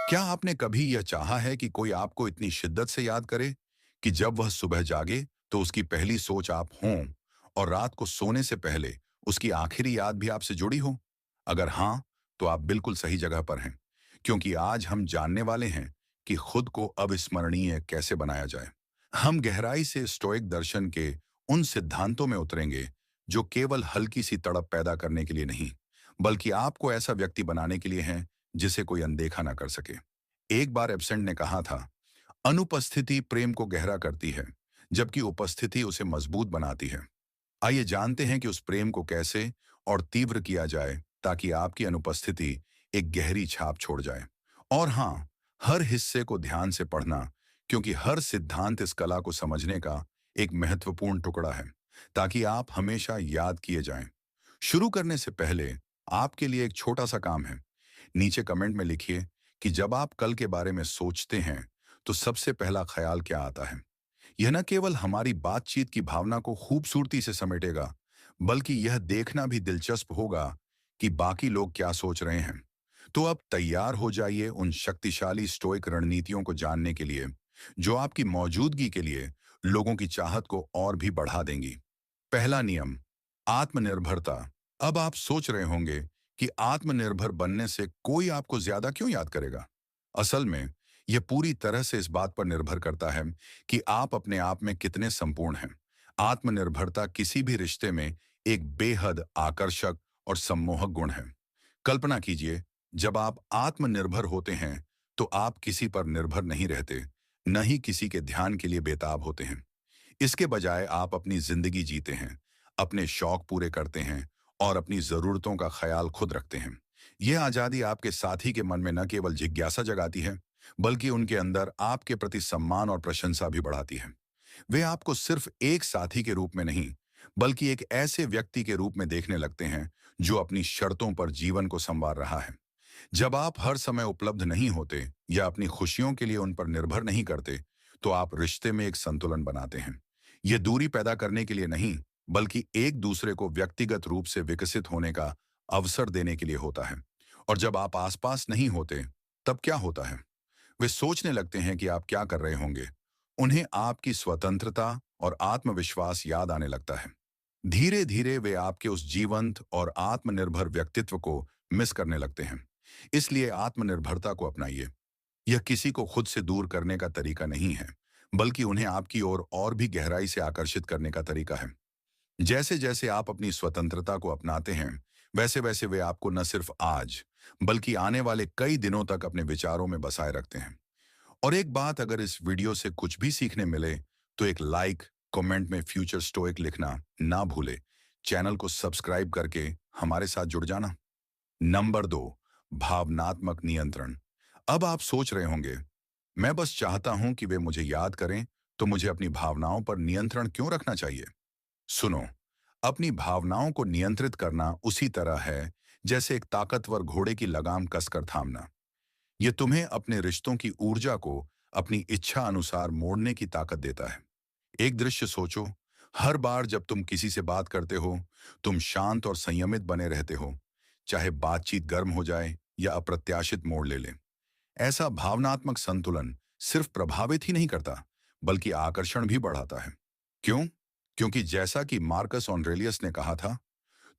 क्या आपने कभी यह चाहा है कि कोई आपको इतनी शिद्दत से याद करे कि जब वह सुबह जागे तो उसकी पहली सोच आप हों और रात को सोने से पहले उसकी आखिरी याद भी आपसे जुड़ी हो? अगर हाँ, तो आप बिल्कुल सही जगह पर हैं, क्योंकि आज हम जानने वाले हैं कि खुद को अविस्मरणीय कैसे बनाया जाए। हम गहराई से स्टोइक दर्शन के उन सिद्धांतों में उतरेंगे जो केवल हल्की सी तड़प पैदा करने के लिए नहीं, बल्कि आपको ऐसा व्यक्ति बनाने के लिए हैं जिसे कोई अनदेखा ना कर सके। एक बार एब्सेंट ने कहा था, अनुपस्थिति प्रेम को गहरा करती है, जबकि उपस्थिति उसे मजबूत बनाती है। आइए जानते हैं कि उस प्रेम को कैसे और तीव्र किया जाए ताकि आपकी अनुपस्थिति एक गहरी छाप छोड़ जाए। और हाँ, हर हिस्से को ध्यान से पढ़ना, क्योंकि हर सिद्धांत इस कला को समझने का एक महत्वपूर्ण टुकड़ा है, ताकि आप हमेशा याद किए जाएं। शुरू करने से पहले आपके लिए एक छोटा सा काम है। नीचे कमेंट में लिखिए कि जब आप कल के बारे में सोचते हैं तो सबसे पहला ख्याल क्या आता है। यह न केवल हमारी बातचीत की भावना को खूबसूरती से समेटेगा, बल्कि यह देखना भी दिलचस्प होगा कि बाकी लोग क्या सोच रहे हैं। तो अब तैयार हो जाइए उन शक्तिशाली स्टोइक रणनीतियों को जानने के लिए जो आपकी मौजूदगी के लिए लोगों की चाहत को और भी बढ़ा देंगी। पहला नियम, आत्मनिर्भरता। अब आप सोच रहे होंगे कि आत्मनिर्भर बनने से कोई आपको ज्यादा क्यों याद करेगा। असल में यह पूरी तरह से इस बात पर निर्भर करता है कि आप अपने आप में कितने संपूर्ण हैं। आत्मनिर्भरता किसी भी रिश्ते में एक बेहद आकर्षक और सम्मोहक गुण है। कल्पना कीजिए, जब आप आत्मनिर्भर होते हैं तो आप किसी पर निर्भर नहीं रहते, न ही किसी के ध्यान के लिए बेताब होते हैं। इसके बजाय आप अपनी जिंदगी जीते हैं, अपने शौक पूरे करते हैं और अपनी जरूरतों का ख्याल खुद रखते हैं। यह आजादी आपके साथी के मन में न केवल जिज्ञासा जगाती है, बल्कि उनके अंदर आपके प्रति सम्मान और प्रशंसा भी बढ़ाती है। वे आपको सिर्फ एक साथी के रूप में नहीं, बल्कि एक ऐसे व्यक्ति के रूप में देखने लगते हैं जो अपनी शर्तों पर जीवन को संवार रहा है। जब आप हर समय उपलब्ध नहीं होते या अपनी खुशियों के लिए उन पर निर्भर नहीं करते, तो आप रिश्ते में एक संतुलन बनाते हैं। यह दूरी पैदा करने के लिए नहीं, बल्कि एक दूसरे को व्यक्तिगत रूप से विकसित होने का अवसर देने के लिए होता है। और जब आप आसपास नहीं होते, तब क्या होता है? वे सोचने लगते हैं कि आप क्या कर रहे होंगे। उन्हें आपकी स्वतंत्रता और आत्मविश्वास याद आने लगता है। धीरे धीरे वे आपके उस जीवंत और आत्मनिर्भर व्यक्तित्व को मिस करने लगते हैं। इसलिए आत्मनिर्भरता को अपनाइए। यह किसी को खुद से दूर करने का तरीका नहीं है, बल्कि उन्हें आपकी ओर और भी गहराई से आकर्षित करने का तरीका है। जैसे जैसे आप अपनी स्वतंत्रता को अपनाते हैं, वैसे वैसे वे आपको न सिर्फ आज, बल्कि आने वाले कई दिनों तक अपने विचारों में बसाए रखते हैं। और एक बात, अगर इस वीडियो से कुछ भी सीखने मिले, तो एक लाइक, कमेंट में फ्यूचर स्टोइक लिखना ना भूले। चैनल को सब्सक्राइब करके हमारे साथ जुड़ जाना। नंबर 2, भावनात्मक नियंत्रण। अब आप सोच रहे होंगे, मैं बस चाहता हूं कि वे मुझे याद करें, तो मुझे अपनी भावनाओं पर नियंत्रण क्यों रखना चाहिए? सुनो, अपनी भावनाओं को नियंत्रित करना उसी तरह है जैसे एक ताकतवर घोड़े की लगाम कसकर थामना। यह तुम्हें अपने रिश्तों की ऊर्जा को अपनी इच्छा अनुसार मोड़ने की ताकत देता है। एक दृश्य सोचो, हर बार जब तुम किसी से बात करते हो, तुम शांत और संयमित बने रहते हो, चाहे बातचीत गर्म हो जाए या अप्रत्याशित मोड़ ले ले। ऐसा भावनात्मक संतुलन सिर्फ प्रभावित ही नहीं करता, बल्कि आकर्षण भी बढ़ाता है। क्यों? क्योंकि जैसा कि मार्कस ऑरेलियस ने कहा था,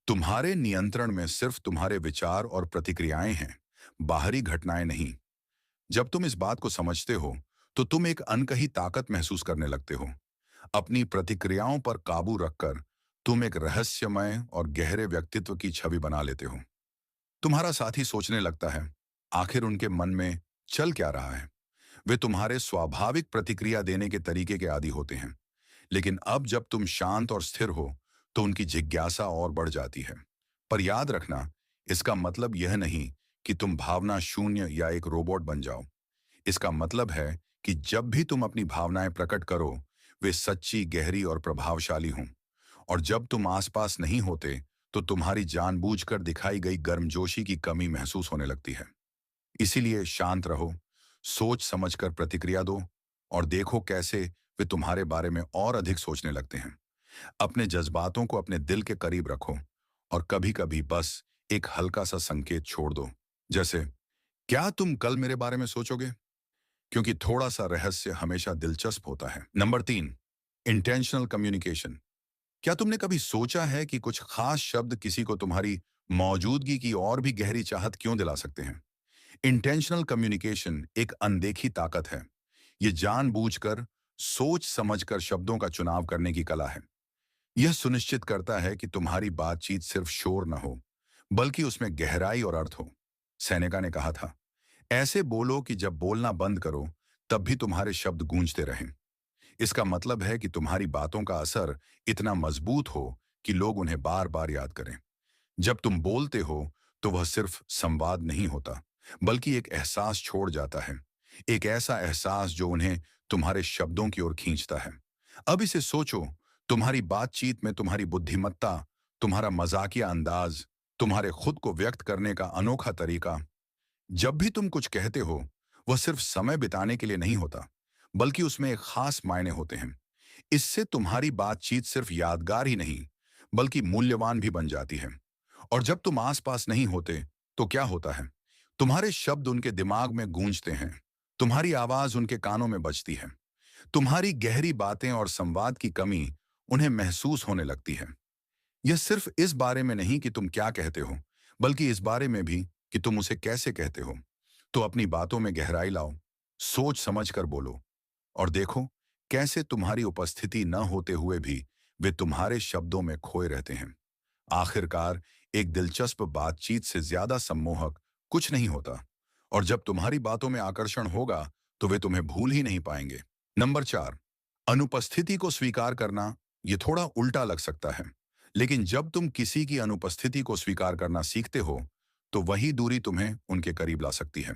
तुम्हारे नियंत्रण में सिर्फ तुम्हारे विचार और प्रतिक्रियाएं हैं, बाहरी घटनाएं नहीं। जब तुम इस बात को समझते हो, तो तुम एक अनकही ताकत महसूस करने लगते हो। अपनी प्रतिक्रियाओं पर काबू रखकर तुम एक रहस्यमय और गहरे व्यक्तित्व की छवि बना लेते हो। तुम्हारा साथी सोचने लगता है, आखिर उनके मन में चल क्या रहा है। वे तुम्हारे स्वाभाविक प्रतिक्रिया देने के तरीके के आदी होते हैं। लेकिन अब जब तुम शांत और स्थिर हो, तो उनकी जिज्ञासा और बढ़ जाती है। पर याद रखना, इसका मतलब यह नहीं कि तुम भावना शून्य या एक रोबोट बन जाओ। इसका मतलब है कि जब भी तुम अपनी भावनाएं प्रकट करो, वे सच्ची, गहरी और प्रभावशाली हों। और जब तुम आसपास नहीं होते, तो तुम्हारी जानबूझकर दिखाई गई गर्मजोशी की कमी महसूस होने लगती है। इसीलिए शांत रहो, सोच समझकर प्रतिक्रिया दो और देखो कैसे वे तुम्हारे बारे में और अधिक सोचने लगते हैं। अपने जज्बातों को अपने दिल के करीब रखो और कभी-कभी बस एक हल्का सा संकेत छोड़ दो, जैसे क्या तुम कल मेरे बारे में सोचोगे? क्योंकि थोड़ा सा रहस्य हमेशा दिलचस्प होता है। Number 3, intentional communication. क्या तुमने कभी सोचा है कि कुछ खास शब्द किसी को तुम्हारी मौजूदगी की और भी गहरी चाहत क्यों दिला सकते हैं? इंटेंशनल कम्युनिकेशन एक अनदेखी ताकत है। ये जानबूझकर, सोच समझकर शब्दों का चुनाव करने की कला है। यह सुनिश्चित करता है कि तुम्हारी बातचीत सिर्फ शोर न हो, बल्कि उसमें गहराई और अर्थ हो। सेनेका ने कहा था, ऐसे बोलो कि जब बोलना बंद करो, तब भी तुम्हारे शब्द गूंजते रहें। इसका मतलब है कि तुम्हारी बातों का असर इतना मजबूत हो कि लोग उन्हें बार बार याद करें। जब तुम बोलते हो, तो वह सिर्फ संवाद नहीं होता, बल्कि एक एहसास छोड़ जाता है। एक ऐसा एहसास जो उन्हें तुम्हारे शब्दों की ओर खींचता है। अब इसे सोचो, तुम्हारी बातचीत में तुम्हारी बुद्धिमत्ता, तुम्हारा मजाकिया अंदाज, तुम्हारे खुद को व्यक्त करने का अनोखा तरीका, जब भी तुम कुछ कहते हो, वह सिर्फ समय बिताने के लिए नहीं होता, बल्कि उसमें एक खास मायने होते हैं। इससे तुम्हारी बातचीत सिर्फ यादगार ही नहीं, बल्कि मूल्यवान भी बन जाती है। और जब तुम आसपास नहीं होते, तो क्या होता है? तुम्हारे शब्द उनके दिमाग में गूंजते हैं, तुम्हारी आवाज उनके कानों में बजती है, तुम्हारी गहरी बातें और संवाद की कमी उन्हें महसूस होने लगती है। यह सिर्फ इस बारे में नहीं कि तुम क्या कहते हो, बल्कि इस बारे में भी कि तुम उसे कैसे कहते हो। तो अपनी बातों में गहराई लाओ, सोच समझ कर बोलो, और देखो कैसे तुम्हारी उपस्थिति न होते हुए भी वे तुम्हारे शब्दों में खोए रहते हैं। आखिरकार, एक दिलचस्प बातचीत से ज्यादा सम्मोहक कुछ नहीं होता, और जब तुम्हारी बातों में आकर्षण होगा, तो वे तुम्हें भूल ही नहीं पाएंगे। नंबर 4, अनुपस्थिति को स्वीकार करना। ये थोड़ा उल्टा लग सकता है, लेकिन जब तुम किसी की अनुपस्थिति को स्वीकार करना सीखते हो, तो वही दूरी तुम्हें उनके करीब ला सकती है।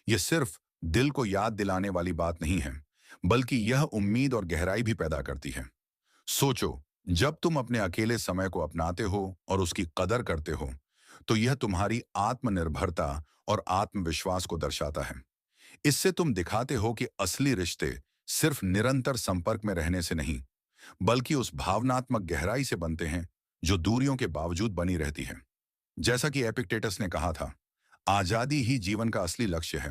यह सिर्फ दिल को याद दिलाने वाली बात नहीं है, बल्कि यह उम्मीद और गहराई भी पैदा करती है। सोचो, जब तुम अपने अकेले समय को अपनाते हो और उसकी कदर करते हो, तो यह तुम्हारी आत्मनिर्भरता और आत्मविश्वास को दर्शाता है। इससे तुम दिखाते हो कि असली रिश्ते सिर्फ निरंतर संपर्क में रहने से नहीं, बल्कि उस भावनात्मक गहराई से बनते हैं जो दूरियों के बावजूद बनी रहती है। जैसा कि एपिक्टेटस ने कहा था, आजादी ही जीवन का असली लक्ष्य है।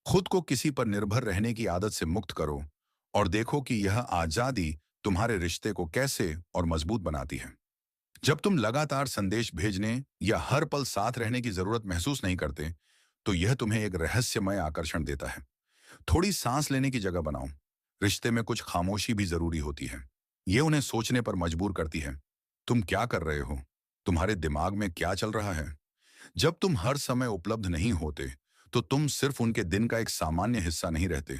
खुद को किसी पर निर्भर रहने की आदत से मुक्त करो, और देखो कि यह आजादी तुम्हारे रिश्ते को कैसे और मजबूत बनाती है। जब तुम लगातार संदेश भेजने या हर पल साथ रहने की जरूरत महसूस नहीं करते, तो यह तुम्हें एक रहस्यमय आकर्षण देता है। थोड़ी सांस लेने की जगह बनाओ। रिश्ते में कुछ खामोशी भी जरूरी होती है। ये उन्हें सोचने पर मजबूर करती है। तुम क्या कर रहे हो? तुम्हारे दिमाग में क्या चल रहा है? जब तुम हर समय उपलब्ध नहीं होते, तो तुम सिर्फ उनके दिन का एक सामान्य हिस्सा नहीं रहते,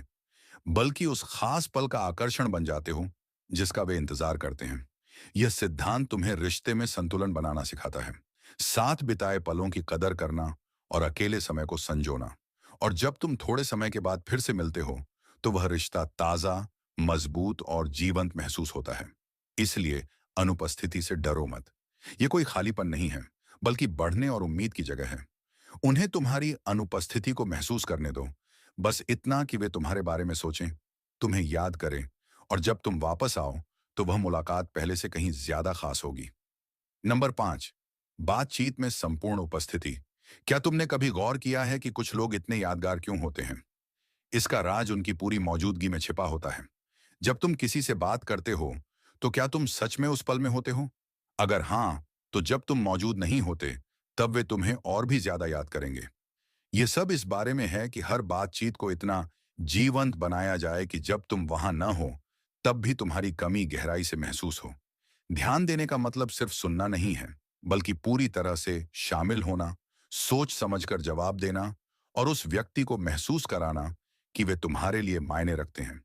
बल्कि उस खास पल का आकर्षण बन जाते हो जिसका वे इंतजार करते हैं। यह सिद्धांत तुम्हें रिश्ते में संतुलन बनाना सिखाता है, साथ बिताए पलों की कदर करना और अकेले समय को संजोना। और जब तुम थोड़े समय के बाद फिर से मिलते हो, तो वह रिश्ता ताजा, मजबूत और जीवंत महसूस होता है। इसलिए अनुपस्थिति से डरो मत। ये कोई खालीपन नहीं है, बल्कि बढ़ने और उम्मीद की जगह है। उन्हें तुम्हारी अनुपस्थिति को महसूस करने दो, बस इतना कि वे तुम्हारे बारे में सोचें, तुम्हें याद करें, और जब तुम वापस आओ, तो वह मुलाकात पहले से कहीं ज्यादा खास होगी। नंबर 5, बातचीत में संपूर्ण उपस्थिति। क्या तुमने कभी गौर किया है कि कुछ लोग इतने यादगार क्यों होते हैं? इसका राज उनकी पूरी मौजूदगी में छिपा होता है। जब तुम किसी से बात करते हो, तो क्या तुम सच में उस पल में होते हो? अगर हाँ, तो जब तुम मौजूद नहीं होते, तब वे तुम्हें और भी ज्यादा याद करेंगे। ये सब इस बारे में है कि हर बातचीत को इतना जीवंत बनाया जाए कि जब तुम वहां न हो, तब भी तुम्हारी कमी गहराई से महसूस हो। ध्यान देने का मतलब सिर्फ सुनना नहीं है, बल्कि पूरी तरह से शामिल होना, सोच समझकर जवाब देना, और उस व्यक्ति को महसूस कराना कि वे तुम्हारे लिए मायने रखते हैं।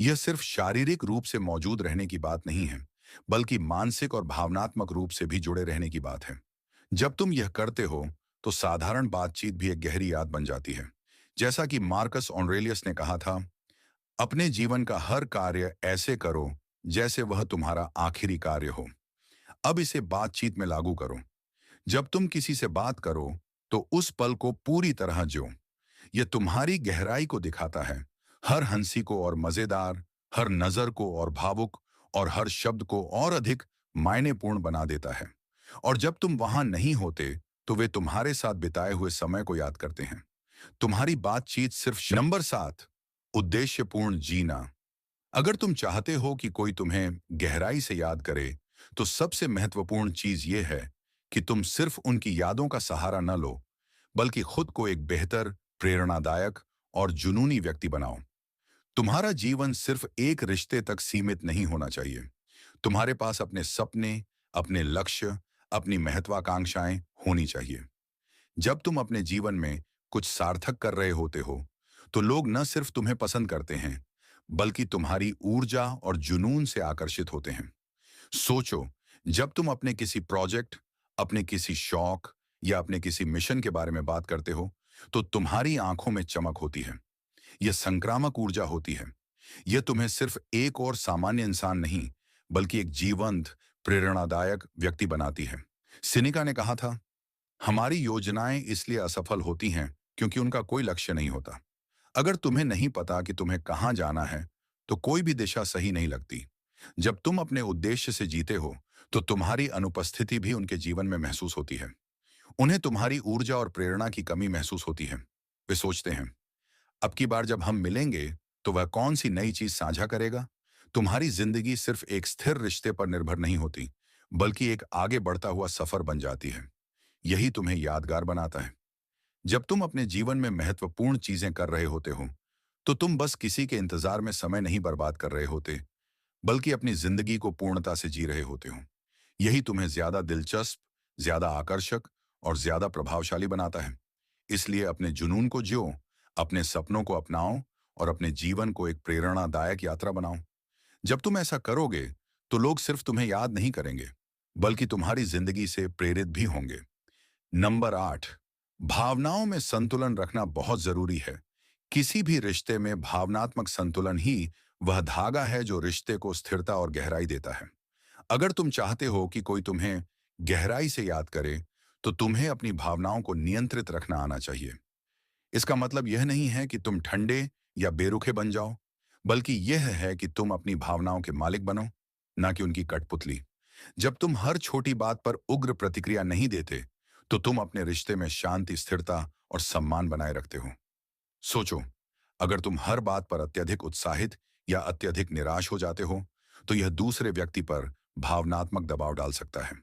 यह सिर्फ शारीरिक रूप से मौजूद रहने की बात नहीं है, बल्कि मानसिक और भावनात्मक रूप से भी जुड़े रहने की बात है। जब तुम यह करते हो, तो साधारण बातचीत भी एक गहरी याद बन जाती है। जैसा कि मार्कस ऑरेलियस ने कहा था, अपने जीवन का हर कार्य ऐसे करो जैसे वह तुम्हारा आखिरी कार्य हो। अब इसे बातचीत में लागू करो। जब तुम किसी से बात करो, तो उस पल को पूरी तरह जियो। यह तुम्हारी गहराई को दिखाता है। हर हंसी को और मजेदार, हर नजर को और भावुक, और हर शब्द को और अधिक मायनेपूर्ण बना देता है। और जब तुम वहां नहीं होते, तो वे तुम्हारे साथ बिताए हुए समय को याद करते हैं। तुम्हारी बातचीत सिर्फ नंबर 7, उद्देश्यपूर्ण जीना। अगर तुम चाहते हो कि कोई तुम्हें गहराई से याद करे, तो सबसे महत्वपूर्ण चीज यह है कि तुम सिर्फ उनकी यादों का सहारा न लो, बल्कि खुद को एक बेहतर, प्रेरणादायक और जुनूनी व्यक्ति बनाओ। तुम्हारा जीवन सिर्फ एक रिश्ते तक सीमित नहीं होना चाहिए। तुम्हारे पास अपने सपने, अपने लक्ष्य, अपनी महत्वाकांक्षाएं होनी चाहिए। जब तुम अपने जीवन में कुछ सार्थक कर रहे होते हो, तो लोग न सिर्फ तुम्हें पसंद करते हैं, बल्कि तुम्हारी ऊर्जा और जुनून से आकर्षित होते हैं। सोचो, जब तुम अपने किसी प्रोजेक्ट, अपने किसी शौक या अपने किसी मिशन के बारे में बात करते हो, तो तुम्हारी आंखों में चमक होती है। यह संक्रामक ऊर्जा होती है। यह तुम्हें सिर्फ एक और सामान्य इंसान नहीं, बल्कि एक जीवंत, प्रेरणादायक व्यक्ति बनाती है। सिनिका ने कहा था, हमारी योजनाएं इसलिए असफल होती हैं क्योंकि उनका कोई लक्ष्य नहीं होता। अगर तुम्हें नहीं पता कि तुम्हें कहां जाना है, तो कोई भी दिशा सही नहीं लगती। जब तुम अपने उद्देश्य से जीते हो, तो तुम्हारी अनुपस्थिति भी उनके जीवन में महसूस होती है। उन्हें तुम्हारी ऊर्जा और प्रेरणा की कमी महसूस होती है। वे सोचते हैं, अब की बार जब हम मिलेंगे, तो वह कौन सी नई चीज साझा करेगा। तुम्हारी जिंदगी सिर्फ एक स्थिर रिश्ते पर निर्भर नहीं होती, बल्कि एक आगे बढ़ता हुआ सफर बन जाती है। यही तुम्हें यादगार बनाता है। जब तुम अपने जीवन में महत्वपूर्ण चीजें कर रहे होते हो, तो तुम बस किसी के इंतजार में समय नहीं बर्बाद कर रहे होते, बल्कि अपनी जिंदगी को पूर्णता से जी रहे होते हो। यही तुम्हें ज्यादा दिलचस्प, ज्यादा आकर्षक और ज्यादा प्रभावशाली बनाता है। इसलिए अपने जुनून को जियो, अपने सपनों को अपनाओ और अपने जीवन को एक प्रेरणादायक यात्रा बनाओ। जब तुम ऐसा करोगे, तो लोग सिर्फ तुम्हें याद नहीं करेंगे, बल्कि तुम्हारी जिंदगी से प्रेरित भी होंगे। नंबर 8, भावनाओं में संतुलन रखना बहुत जरूरी है। किसी भी रिश्ते में भावनात्मक संतुलन ही वह धागा है जो रिश्ते को स्थिरता और गहराई देता है। अगर तुम चाहते हो कि कोई तुम्हें गहराई से याद करे, तो तुम्हें अपनी भावनाओं को नियंत्रित रखना आना चाहिए। इसका मतलब यह नहीं है कि तुम ठंडे या बेरुखे बन जाओ, बल्कि यह है कि तुम अपनी भावनाओं के मालिक बनो, ना कि उनकी कठपुतली। जब तुम हर छोटी बात पर उग्र प्रतिक्रिया नहीं देते, तो तुम अपने रिश्ते में शांति, स्थिरता और सम्मान बनाए रखते हो। सोचो, अगर तुम हर बात पर अत्यधिक उत्साहित या अत्यधिक निराश हो जाते हो, तो यह दूसरे व्यक्ति पर भावनात्मक दबाव डाल सकता है।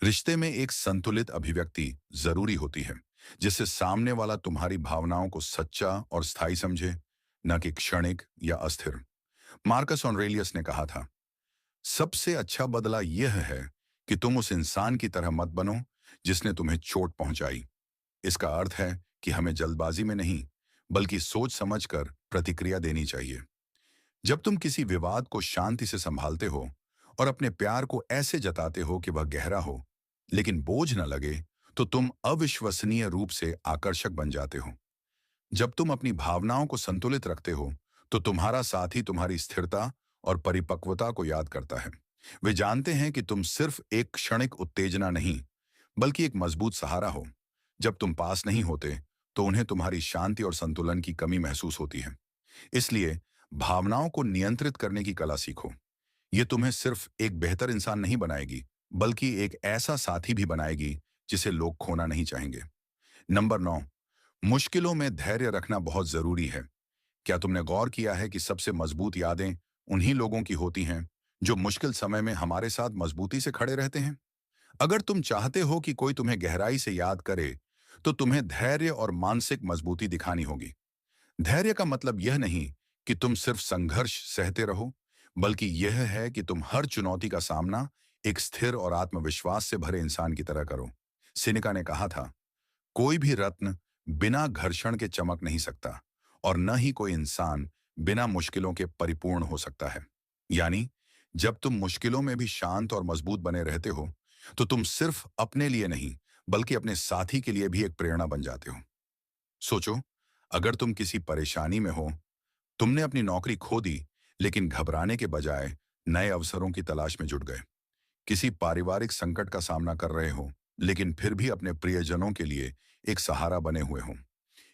रिश्ते में एक संतुलित अभिव्यक्ति जरूरी होती है, जिससे सामने वाला तुम्हारी भावनाओं को सच्चा और स्थायी समझे, न कि क्षणिक या अस्थिर। मार्कस ऑरेलियस ने कहा था, सबसे अच्छा बदला यह है कि तुम उस इंसान की तरह मत बनो जिसने तुम्हें चोट पहुंचाई। इसका अर्थ है कि हमें जल्दबाजी में नहीं, बल्कि सोच समझकर प्रतिक्रिया देनी चाहिए। जब तुम किसी विवाद को शांति से संभालते हो और अपने प्यार को ऐसे जताते हो कि वह गहरा हो, लेकिन बोझ न लगे, तो तुम अविश्वसनीय रूप से आकर्षक बन जाते हो। जब तुम अपनी भावनाओं को संतुलित रखते हो, तो तुम्हारा साथी तुम्हारी स्थिरता और परिपक्वता को याद करता है। वे जानते हैं कि तुम सिर्फ एक क्षणिक उत्तेजना नहीं, बल्कि एक मजबूत सहारा हो। जब तुम पास नहीं होते, तो उन्हें तुम्हारी शांति और संतुलन की कमी महसूस होती है। इसलिए भावनाओं को नियंत्रित करने की कला सीखो। ये तुम्हें सिर्फ एक बेहतर इंसान नहीं बनाएगी, बल्कि एक ऐसा साथी भी बनाएगी जिसे लोग खोना नहीं चाहेंगे। नंबर 9, मुश्किलों में धैर्य रखना बहुत जरूरी है। क्या तुमने गौर किया है कि सबसे मजबूत यादें उन्हीं लोगों की होती हैं जो मुश्किल समय में हमारे साथ मजबूती से खड़े रहते हैं? अगर तुम चाहते हो कि कोई तुम्हें गहराई से याद करे, तो तुम्हें धैर्य और मानसिक मजबूती दिखानी होगी। धैर्य का मतलब यह नहीं कि तुम सिर्फ संघर्ष सहते रहो, बल्कि यह है कि तुम हर चुनौती का सामना एक स्थिर और आत्मविश्वास से भरे इंसान की तरह करो। सिनिका ने कहा था, कोई भी रत्न बिना घर्षण के चमक नहीं सकता, और न ही कोई इंसान बिना मुश्किलों के परिपूर्ण हो सकता है। यानी, जब तुम मुश्किलों में भी शांत और मजबूत बने रहते हो, तो तुम सिर्फ अपने लिए नहीं, बल्कि अपने साथी के लिए भी एक प्रेरणा बन जाते हो। सोचो, अगर तुम किसी परेशानी में हो, तुमने अपनी नौकरी खो दी, लेकिन घबराने के बजाय नए अवसरों की तलाश में जुट गए। किसी पारिवारिक संकट का सामना कर रहे हो, लेकिन फिर भी अपने प्रियजनों के लिए एक सहारा बने हुए हो।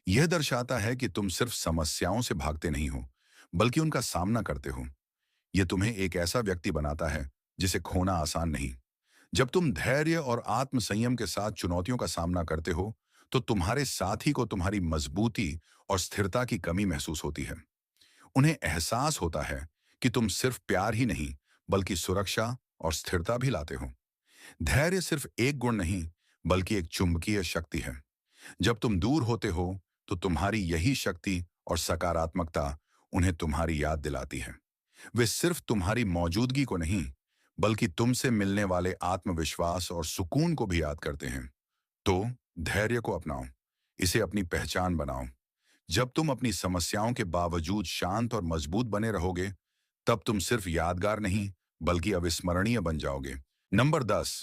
यह दर्शाता है कि तुम सिर्फ समस्याओं से भागते नहीं हो, बल्कि उनका सामना करते हो। यह तुम्हें एक ऐसा व्यक्ति बनाता है जिसे खोना आसान नहीं। जब तुम धैर्य और आत्मसंयम के साथ चुनौतियों का सामना करते हो, तो तुम्हारे साथी को तुम्हारी मजबूती और स्थिरता की कमी महसूस होती है। उन्हें एहसास होता है कि तुम सिर्फ प्यार ही नहीं, बल्कि सुरक्षा और स्थिरता भी लाते हो। धैर्य सिर्फ एक गुण नहीं, बल्कि एक चुंबकीय शक्ति है। जब तुम दूर होते हो, तो तुम्हारी यही शक्ति और सकारात्मकता उन्हें तुम्हारी याद दिलाती है। वे सिर्फ तुम्हारी मौजूदगी को नहीं, बल्कि तुमसे मिलने वाले आत्मविश्वास और सुकून को भी याद करते हैं। तो धैर्य को अपनाओ, इसे अपनी पहचान बनाओ। जब तुम अपनी समस्याओं के बावजूद शांत और मजबूत बने रहोगे, तब तुम सिर्फ यादगार नहीं, बल्कि अविस्मरणीय बन जाओगे। नंबर 10,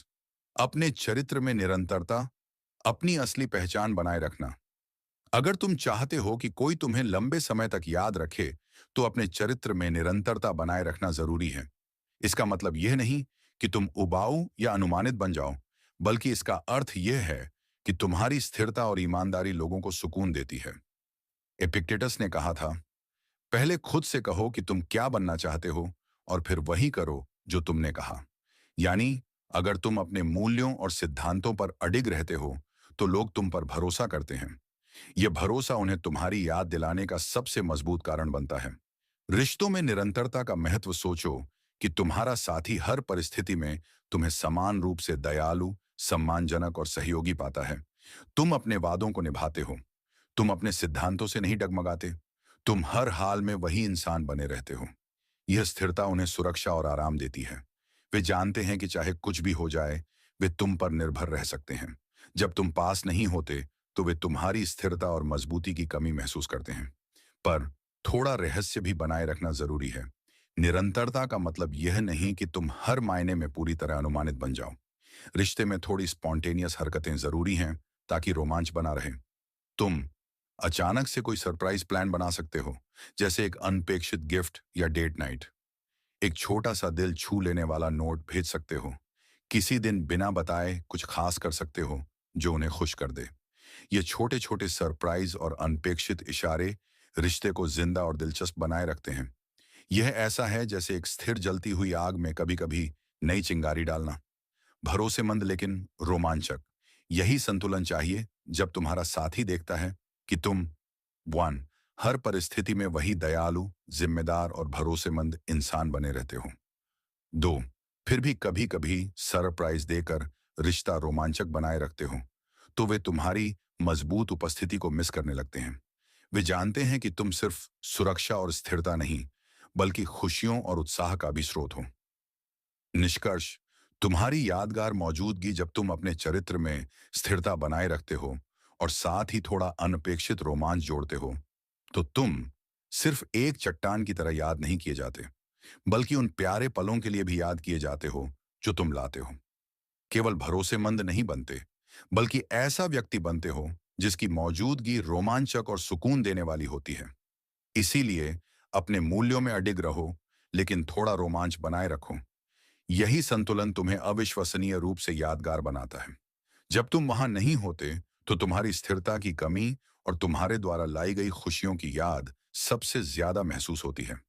अपने चरित्र में निरंतरता, अपनी असली पहचान बनाए रखना। अगर तुम चाहते हो कि कोई तुम्हें लंबे समय तक याद रखे, तो अपने चरित्र में निरंतरता बनाए रखना जरूरी है। इसका मतलब यह नहीं कि तुम उबाऊ या अनुमानित बन जाओ, बल्कि इसका अर्थ यह है कि तुम्हारी स्थिरता और ईमानदारी लोगों को सुकून देती है। एपिक्टेटस ने कहा था, पहले खुद से कहो कि तुम क्या बनना चाहते हो, और फिर वही करो जो तुमने कहा। यानी, अगर तुम अपने मूल्यों और सिद्धांतों पर अडिग रहते हो, तो लोग तुम पर भरोसा करते हैं। यह भरोसा उन्हें तुम्हारी याद दिलाने का सबसे मजबूत कारण बनता है। रिश्तों में निरंतरता का महत्व सोचो कि तुम्हारा साथी हर परिस्थिति में तुम्हें समान रूप से दयालु, सम्मानजनक और सहयोगी पाता है। तुम अपने वादों को निभाते हो, तुम अपने सिद्धांतों से नहीं डगमगाते, तुम हर हाल में वही इंसान बने रहते हो। यह स्थिरता उन्हें सुरक्षा और आराम देती है। वे जानते हैं कि चाहे कुछ भी हो जाए, वे तुम पर निर्भर रह सकते हैं। जब तुम पास नहीं होते, तो वे तुम्हारी स्थिरता और मजबूती की कमी महसूस करते हैं। पर थोड़ा रहस्य भी बनाए रखना जरूरी है। निरंतरता का मतलब यह नहीं कि तुम हर मायने में पूरी तरह अनुमानित बन जाओ। रिश्ते में थोड़ी स्पॉन्टेनियस हरकतें जरूरी हैं, ताकि रोमांच बना रहे। तुम अचानक से कोई सरप्राइज प्लान बना सकते हो, जैसे एक अनपेक्षित गिफ्ट या डेट नाइट। एक छोटा सा दिल छू लेने वाला नोट भेज सकते हो। किसी दिन बिना बताए कुछ खास कर सकते हो, जो उन्हें खुश कर दे। ये छोटे छोटे सरप्राइज और अनपेक्षित इशारे रिश्ते को जिंदा और दिलचस्प बनाए रखते हैं। यह ऐसा है जैसे एक स्थिर जलती हुई आग में कभी कभी नई चिंगारी डालना। भरोसेमंद लेकिन रोमांचक, यही संतुलन चाहिए जब तुम्हारा साथी देखता है कि तुम 1 हर परिस्थिति में वही दयालु, जिम्मेदार और भरोसेमंद इंसान बने रहते हो। 2 फिर भी कभी कभी सरप्राइज देकर रिश्ता रोमांचक बनाए रखते हो, तो वे तुम्हारी मजबूत उपस्थिति को मिस करने लगते हैं। वे जानते हैं कि तुम सिर्फ सुरक्षा और स्थिरता नहीं, बल्कि खुशियों और उत्साह का भी स्रोत हो। निष्कर्ष, तुम्हारी यादगार मौजूदगी जब तुम अपने चरित्र में स्थिरता बनाए रखते हो और साथ ही थोड़ा अनपेक्षित रोमांच जोड़ते हो, तो तुम सिर्फ एक चट्टान की तरह याद नहीं किए जाते, बल्कि उन प्यारे पलों के लिए भी याद किए जाते हो जो तुम लाते हो। केवल भरोसेमंद नहीं बनते, बल्कि ऐसा व्यक्ति बनते हो जिसकी मौजूदगी रोमांचक और सुकून देने वाली होती है। इसीलिए अपने मूल्यों में अडिग रहो, लेकिन थोड़ा रोमांच बनाए रखो। यही संतुलन तुम्हें अविश्वसनीय रूप से यादगार बनाता है। जब तुम वहां नहीं होते, तो तुम्हारी स्थिरता की कमी और तुम्हारे द्वारा लाई गई खुशियों की याद सबसे ज्यादा महसूस होती है।